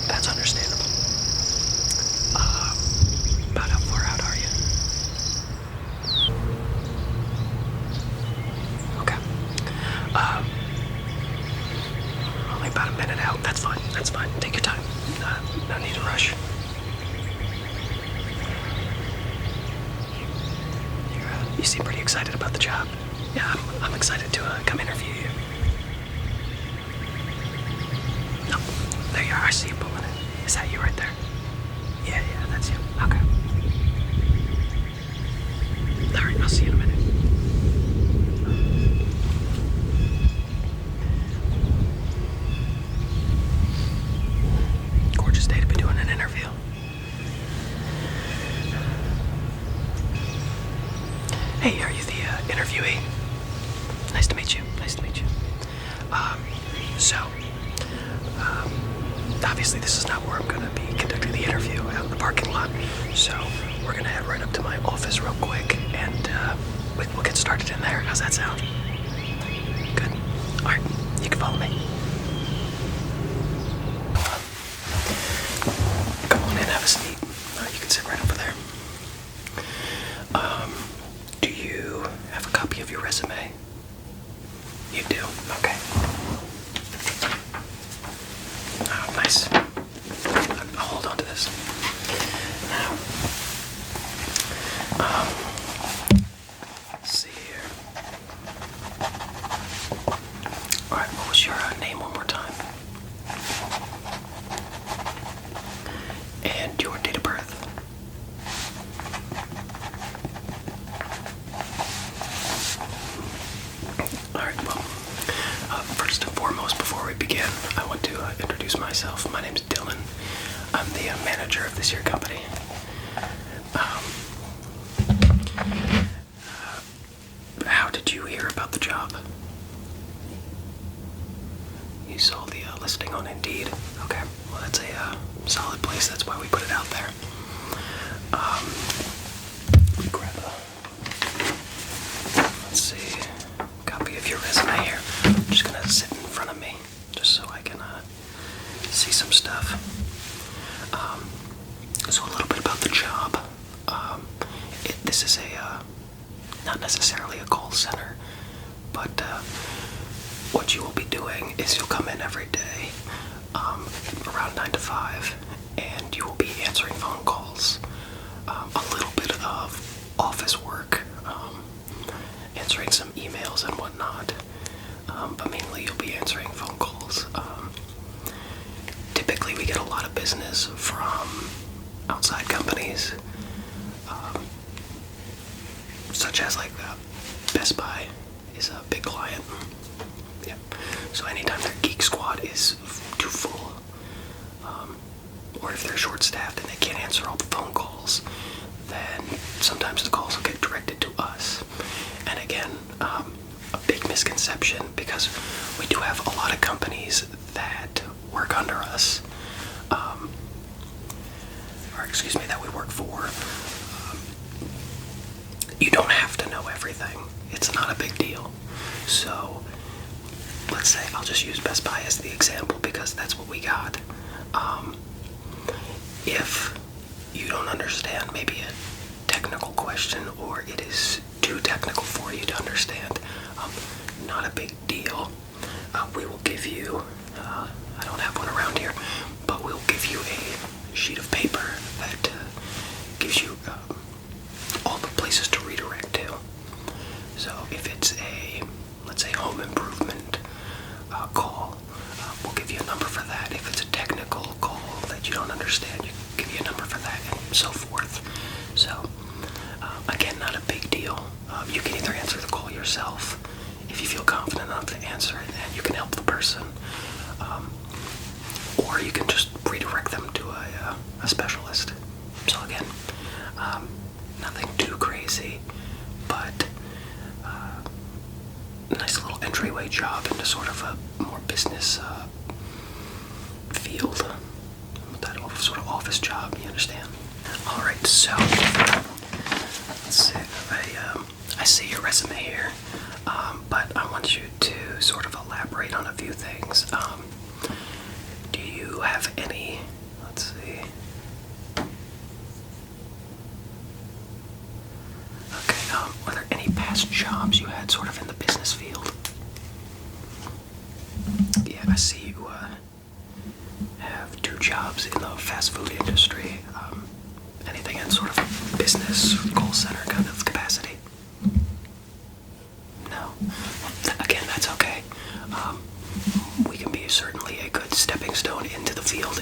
That's understandable. About how far out are you? Okay. Only about a minute out. That's fine. That's fine. Take your time. No need to rush. You seem pretty excited about the job. Yeah, I'm excited to come interview you. No, there you are. I see you pulling it. Is that you right there? Yeah, that's you. Okay. All right, I'll see you in a minute. Gorgeous day to be doing an interview. Hey, are you the interviewee? Nice to meet you. Nice to meet you. Obviously this is not where I'm gonna be conducting the interview, out in the parking lot. So we're gonna head right up to my office real quick, and we'll get started in there. How's that sound? Good. All right, you can follow me. Come on in, have a seat. You can sit right over there. Do you have a copy of your resume? You do? Okay. Oh, nice. I'll hold on to this. Now, let's see here. Alright, what was your name one more time? And your date of birth? Alright, well, first and foremost, before we begin, I want to introduce myself. My name's Dylan. I'm the manager of this here company. How did you hear about the job? You saw the listing on Indeed. Okay, well that's a solid place. That's why we put it out there. Let me grab let's see, copy of your resume here. I'm just gonna sit in front of me, just so I can see some stuff. So a little bit about the job. This is not necessarily a call center, but what you will be doing is you'll come in every day around 9 to 5, and you will be answering phone calls, a little bit of office work, answering some emails and whatnot, but mainly you'll be answering phone calls. Typically we get a lot of business from outside companies, such as like Best Buy is a big client. Yeah. So anytime their Geek Squad is too full, or if they're short-staffed and they can't answer all the phone calls, then sometimes the calls will get directed to us. And again, a big misconception, because we do have a lot of companies that work under us, that we work for. You don't have to know everything. It's not a big deal. So let's say, I'll just use Best Buy as the example because that's what we got. If you don't understand maybe a technical question, or it is too technical for you to understand, not a big deal. We will give you, I don't have one around here, but we'll give you a sheet of paper that gives you all the places to redirect to. So if it's a, let's say, home improvement call, we'll give you a number for that. If it's a technical call that you don't understand, you give you a number for that, and so forth. So again, not a big deal. You can either answer the call yourself if you feel confident enough to answer it and you can help the person, or you can just redirect them to a specialist. So again, nothing too crazy, but a nice little entryway job into sort of a more business field, that sort of office job, you understand? Alright, so let's see, I see your resume here, but I want you to sort of elaborate on a few things. Do you have any jobs in the fast food industry? Anything in sort of business, call center kind of capacity? No. Again, that's okay. We can be certainly a good stepping stone into the field.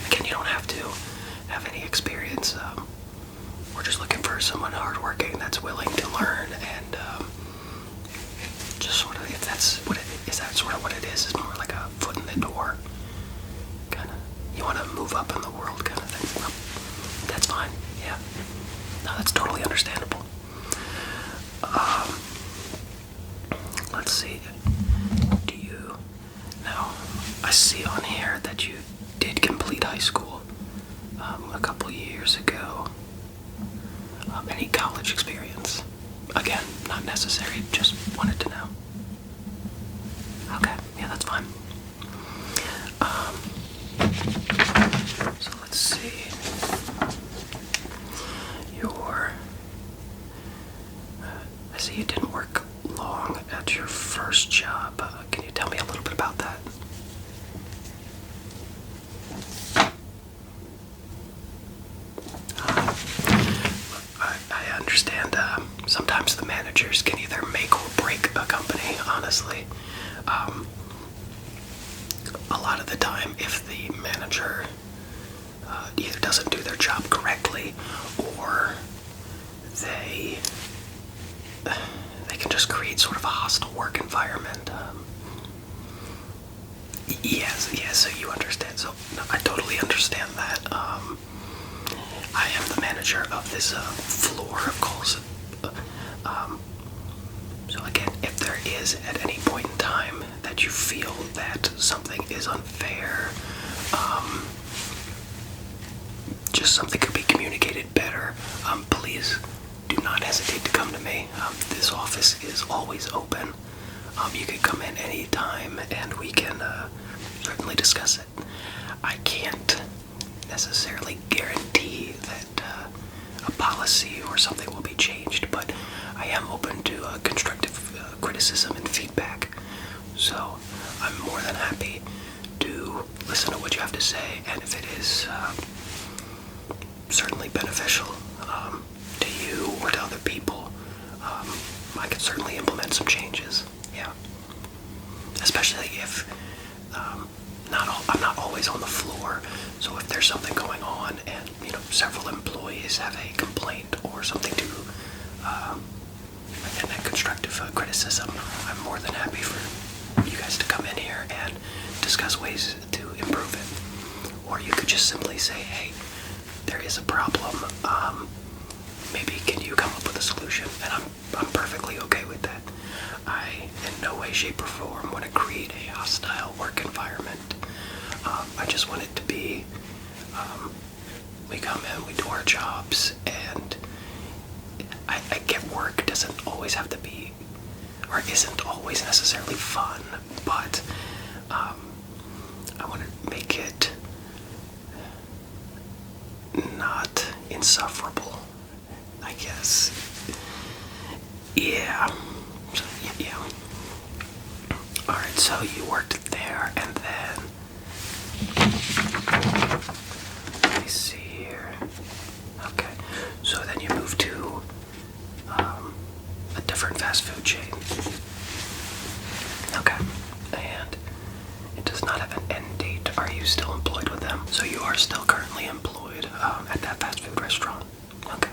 Again, you don't have to have any experience. We're just looking for someone hardworking that's willing to learn, and just sort of, if that's what it is, that sort of what it is. It's more like a foot in the door, kind of. You want to move up in the world, kind of thing. Well, that's fine. Yeah. No, that's totally understandable. Let's see. Do you now? I see on here that you did complete high school a couple years ago. Any college experience? Again, not necessary, just wanted to know. Okay, yeah, that's fine. So let's see. I see you didn't work long at your first job. Can you tell me a little bit about that? I understand sometimes the managers can either make or break a company, honestly. A lot of the time, if the manager either doesn't do their job correctly or they can just create sort of a hostile work environment. Yes, so you understand. So no, I totally understand that. I am the manager of this floor of calls. So again, if there is at any point in time that you feel that something is unfair, just something could be communicated better, please do not hesitate to come to me. This office is always open. You can come in any time and we can certainly discuss it. I can't necessarily guarantee that a policy or something will be changed, but I am open to constructive criticism and feedback. So I'm more than happy to listen to what you have to say, and if it is certainly beneficial to you or to other people, I can certainly implement some changes. Yeah. Especially if I'm not always on the floor, so if there's something going on and several employees have a complaint or something to and that constructive criticism, I'm more than happy for you guys to come in here and discuss ways to improve it. Or you could just simply say, hey, there is a problem. Maybe can you come up with a solution? And I'm perfectly okay with that. I, in no way, shape, or form, want to create a hostile work environment. I just want it to be, we come in, we do our jobs, and I get work doesn't always have to be, or isn't always necessarily fun, but I want to make it not insufferable, I guess. Yeah. So, yeah. Alright, so you worked there, and then let me see here. Okay. So then you moved to a different fast food chain. Okay. And it does not have an end date. Are you still employed with them? So you are still currently employed at that fast food restaurant. Okay.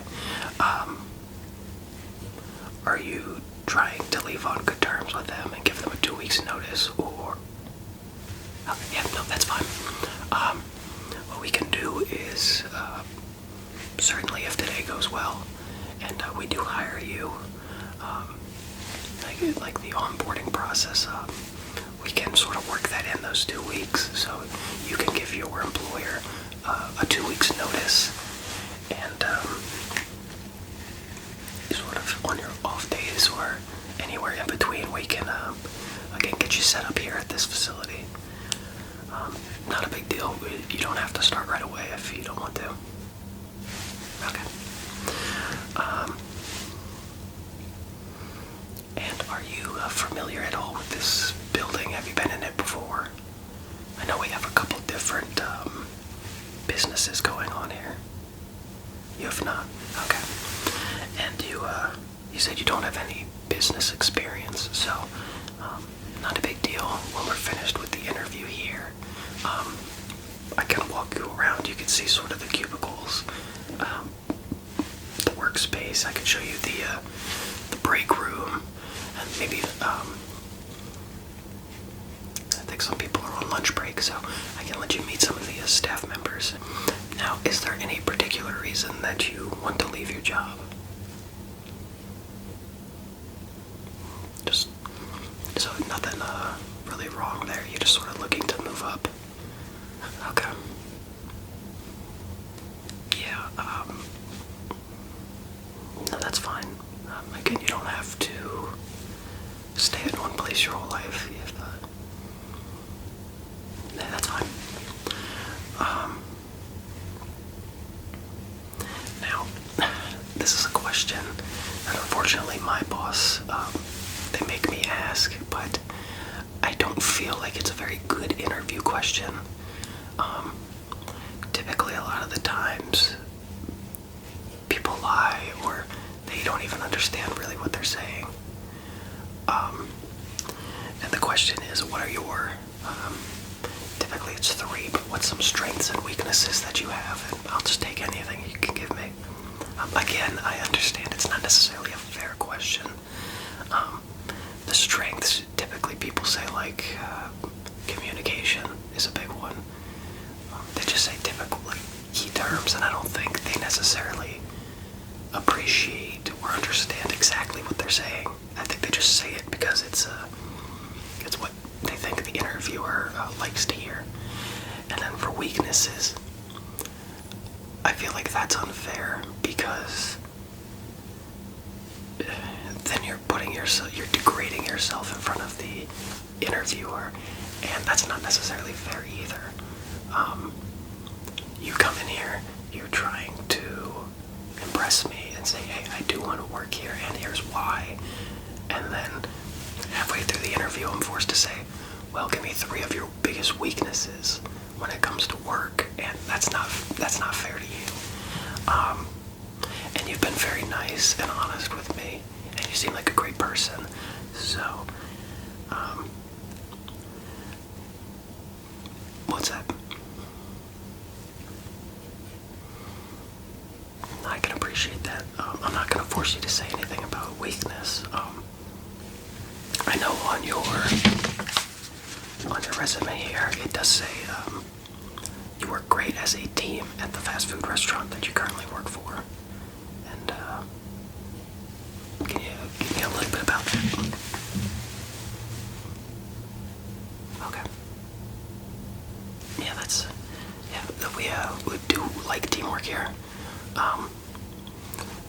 Are you trying to leave on good terms with them and give them a 2 weeks notice, or? Yeah, no, that's fine. What we can do is, certainly if today goes well, and we do hire you, like the onboarding process, we can sort of work that in those 2 weeks, so you can give your employer a 2 weeks notice, and sort of on your off days or anywhere in between, we can again get you set up here at this facility. Not a big deal. You don't have to start right away if you don't want to. Okay. And are you familiar at all with this building? Have you been in it before? I know we have a couple different businesses going on here? You have not? Okay. And you said you don't have any business experience, so not a big deal. When we're finished with the interview here, I can walk you around. You can see sort of the cubicles, the workspace. I can show you the break room, and maybe I think some people are on lunch break, so I can let you meet some of the staff members. Now, is there any particular reason that you want to leave your job? Just so nothing really wrong there. You're just sort of looking to move up. Okay. Yeah. No, that's fine. Again, you don't have to stay in one place your whole life. Yeah, that's fine. Now, this is a question that unfortunately my boss, they make me ask, but I don't feel like it's a very good interview question. Typically, a lot of the times, people lie or they don't even understand really what they're saying. And the question is, what are your, typically it's 3, but what's some strengths and weaknesses that you have? And I'll just take anything you can give me. Again, I understand it's not necessarily a fair question. The strengths, typically people say like communication is a big one. They just say typical like key terms, and I don't think they necessarily appreciate or understand exactly what they're saying. I think they just say it because it's what they think the interviewer likes to hear. And then for weaknesses, I feel like that's unfair because then you're degrading yourself in front of the interviewer, and that's not necessarily fair either. You come in here, you're trying to impress me and say, hey, I do want to work here, and here's why. And then halfway through the interview, I'm forced to say, well, give me 3 of your biggest weaknesses when it comes to work, and that's not fair to you. And you've been very nice and honest with me, and you seem like a great person. So, what's that? I can appreciate that. I'm not going to force you to say anything about weakness. I know on your resume here, it does say you work great as a team at the fast food restaurant that you currently work for. And can you give me a little bit about that? Okay. Yeah, we do like teamwork here.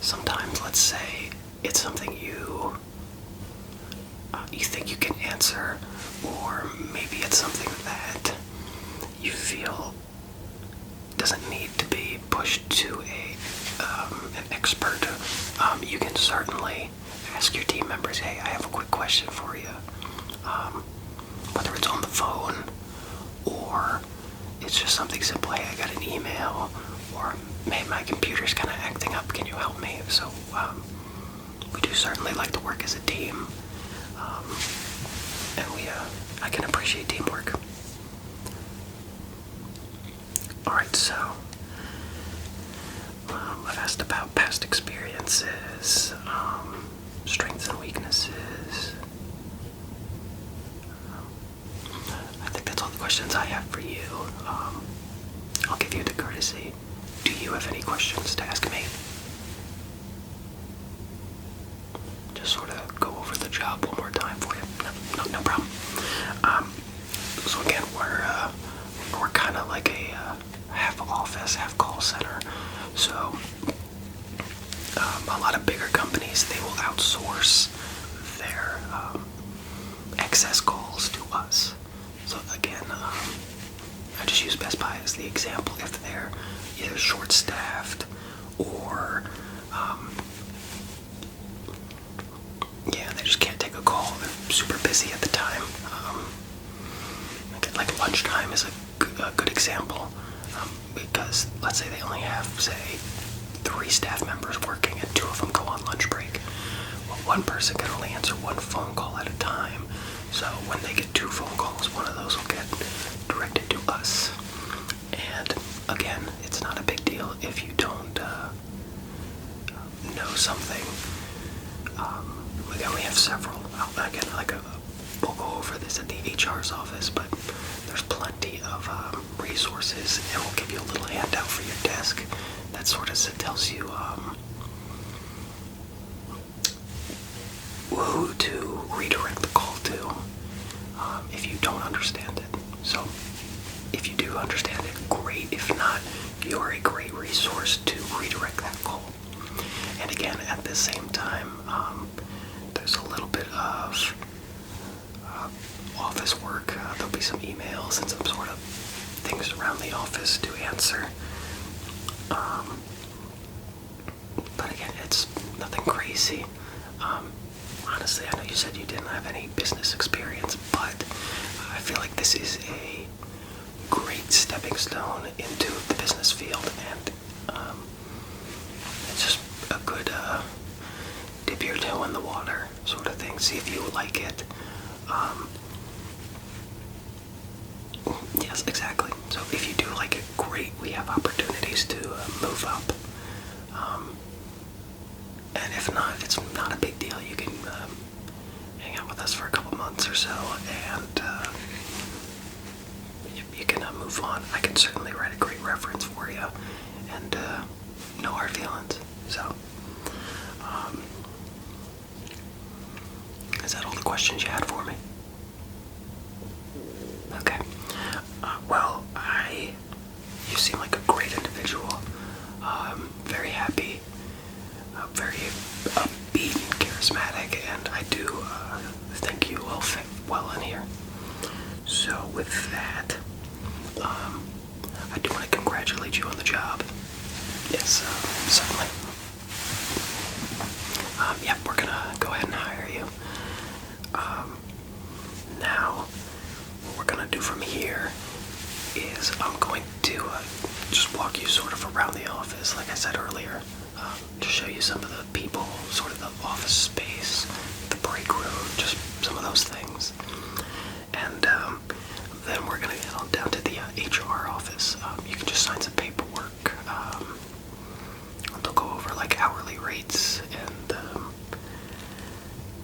Sometimes, let's say it's something you think you can answer, or maybe it's something that you feel doesn't need to be pushed to an expert. You can certainly ask your team members, hey, I have a quick question for you. Whether it's on the phone or it's just something simple, hey, I got an email, or hey, my computer's kind of acting up, can you help me? So we do certainly like to work as a team, and I can appreciate teamwork. Alright, so I've asked about past experiences, strengths and weaknesses. I think that's all the questions I have for you. I'll give you the courtesy. Do you have any questions to ask me? Just sort of go over the job one more time for you. No problem. So again, we're kind of like a half office, half call center. So a lot of bigger companies, they will outsource their excess calls to us. So again, I just use Best Buy as the example. If they're either short-staffed or they just can't take a call, they're super busy at the time. Like lunchtime is a good example. Because let's say they only have, say, 3 staff members working and 2 of them go on lunch break. Well, one person can only answer 1 phone call at a time. So when they get 2 phone calls, one of those will get directed to us. And again, it's not a big deal if you don't know something. Again, we have several. Again, we'll go over this at the HR's office, but there's plenty of resources, and we'll give you a little handout for your desk that sort of tells you who to redirect the call to if you don't understand it. So if you do understand it, great. If not, you're a great resource to redirect that call. And again, at the same time, there's a little bit of office work. There'll be some emails and some sort of things around the office to answer. But again, it's nothing crazy. Honestly, I know you said you didn't have any business experience, but I feel like this is a great stepping stone into the business field, and it's just a good dip your toe in the water sort of thing. See if you like it. Yes, exactly. So if you do like it, great. We have opportunities to move up. And if not, it's not a big deal. You can hang out with us for a couple months or so, and you can move on. I can certainly write a great reference for you, and no hard feelings. So, is that all the questions you had for me? Okay. Well, you seem like a great individual. Very happy, very upbeat and charismatic, and I do think you will fit well in here. So with that, I do want to congratulate you on the job. Yes, certainly. Yep, we're gonna go ahead and hire you. Now, what we're gonna do from here is I'm going to just walk you sort of around the office, like I said earlier, to show you some of the people, sort of the office space, the break room, just some of those things. And then we're going to get on down to the HR office. You can just sign some paperwork. They'll go over like hourly rates, and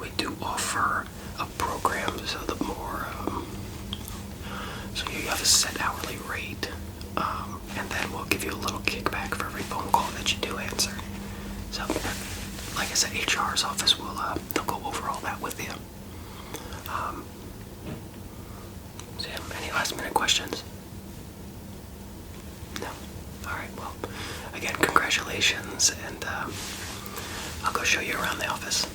we do offer a program, so the more so you have a set hourly rate, and then we'll give you a little kickback for every phone call that you do answer. So, like I said, HR's office will they'll go over all that with you. So any last minute questions? No. All right. Well, again, congratulations, and I'll go show you around the office.